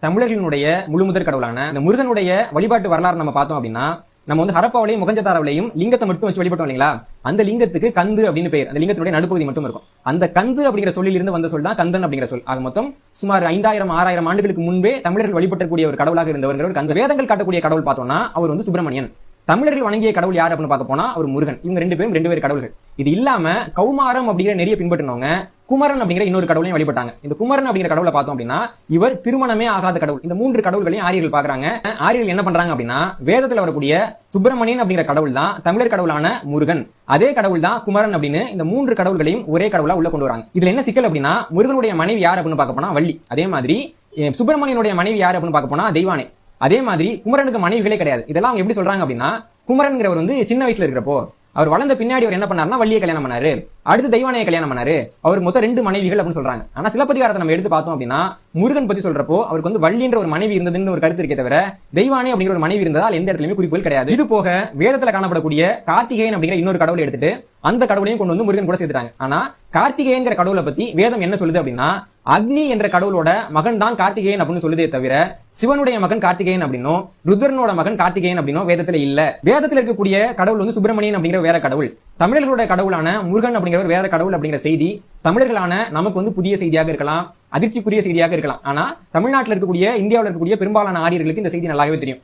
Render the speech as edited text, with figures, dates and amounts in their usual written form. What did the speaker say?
தமிழர்களுடைய முழுமுதற் கடவுளான இந்த முருகனுடைய வழிபாட்டு வரலாறு நம்ம பார்த்தோம் அப்படின்னா, நம்ம வந்து ஹரப்பாவிலையும் முகஞ்சதாராவிலையும் லிங்கத்தை மட்டும் வச்சு வழிபட்டோம் இல்லைங்களா? அந்த லிங்கத்துக்கு கந்து அப்படின்னு பேர். அந்த லிங்கத்துடைய நடுப்பகுதி மட்டும் இருக்கும். அந்த கந்து அப்படிங்கிற சொல்லில் இருந்து வந்த சொல் தான் கந்தன் அப்படிங்கிற சொல். அது மொத்தம் சுமார் 5000 6000 ஆண்டுகளுக்கு முன்பே தமிழர்கள் வழிபட்டக்கூடிய ஒரு கடவுளாக இருந்தவர். அந்த வேதங்கள் காட்டக்கூடிய கடவுள் பார்த்தோம்னா அவர் வந்து சுப்பிரமணியன். தமிழர்கள் வணங்கிய கடவுள் யார் அப்படின்னு பார்க்க போனா அவர் முருகன். இவங்க ரெண்டு பேரும் ரெண்டு பேர் கடவுள்கள். இது இல்லாம கௌமாரம் அப்படிங்கிற நெறிய பின்பற்றினவங்க குமரன் அப்படிங்கிற இன்னொரு கடவுளையும் வழிபட்டாங்க. இந்த குமரன் அப்படிங்கிற கடவுளை பார்த்தோம் அப்படின்னா இவர் திருமணமே ஆகாத கடவுள். இந்த மூன்று கடவுள்களையும் ஆரியர்கள் பாக்குறாங்க. ஆரியர்கள் என்ன பண்றாங்க அப்படின்னா, வேதத்துல வரக்கூடிய சுப்பிரமணியன் அப்படிங்கிற கடவுள் தான் தமிழர் கடவுளான முருகன், அதே கடவுள் தான் குமரன் அப்படின்னு இந்த மூன்று கடவுள்களையும் ஒரே கடவுளா உள்ள கொண்டு வராங்க. இதுல என்ன சிக்கல் அப்படின்னா, முருகனுடைய மனைவி யார் அப்படின்னு பார்க்க போனா வள்ளி. அதே மாதிரி சுப்பிரமணியனுடைய மனைவி யார் அப்படின்னு பார்க்க போனா தெய்வானை. அதே மாதிரி குமரனுக்கு மனைவிகளே கிடையாது. இதெல்லாம் அவங்க எப்படி சொல்றாங்க அப்படின்னா, குமரன்கிறவர் வந்து சின்ன வயசுல இருக்கிறப்போ அவர் வளர்ந்த பின்னாடி அவர் என்ன பண்ணாருன்னா வள்ளியை கல்யாணம் பண்ணாரு, அடுத்து தெய்வானையை கல்யாணம் பண்ணாரு. அவருக்கு மொத்தம் 2 மனைவிகள் அப்படின்னு சொல்றாங்க. ஆனா சிலப்பதிகாரத்தை நம்ம எடுத்து பார்த்தோம் அப்படின்னா முருகன் பத்தி சொல்றப்போ அவருக்கு வந்து வள்ளின்ற ஒரு மனைவி இருந்ததுன்னு ஒரு கருத்து இருக்கே தவிர தெய்வானை அப்படிங்கிற ஒரு மனைவி இருந்ததால் எந்த இடத்துலயுமே குறிப்புகள் கிடையாது. இது போக வேதத்துல காணப்படக்கூடிய கார்த்திகேயன் அப்படிங்கிற இன்னொரு கடவுளை எடுத்துட்டு அந்த கடவுளையும் கொண்டு வந்து முருகன் கூட சேர்த்துட்டாங்க. ஆனா கார்த்திகேயன்கிற கடவுளை பத்தி வேதம் என்ன சொல்லுது அப்படின்னா, அக்னி என்ற கடவுளோட மகன் தான் கார்த்திகேயன் அப்படின்னு சொல்லுதே தவிர சிவனுடைய மகன் கார்த்திகேயன் அப்படின்னோ ருத்ரனோட மகன் கார்த்திகேயன் அப்படின்னோ வேதத்துல இல்ல. வேதத்துல இருக்கக்கூடிய கடவுள் வந்து சுப்பிரமணியன் அப்படிங்கிற வேற கடவுள், தமிழர்களுடைய கடவுளான முருகன் அப்படிங்கிற வேற கடவுள் அப்படிங்கிற செய்தி தமிழர்களான நமக்கு வந்து புதிய செய்தியாக இருக்கலாம், அதிர்ச்சிக்குரிய செய்தியாக இருக்கலாம். ஆனா தமிழ்நாட்டில் இருக்கக்கூடிய இந்தியாவில் இருக்கக்கூடிய பெரும்பாலான ஆரியர்களுக்கு இந்த செய்தி நல்லாவே தெரியும்.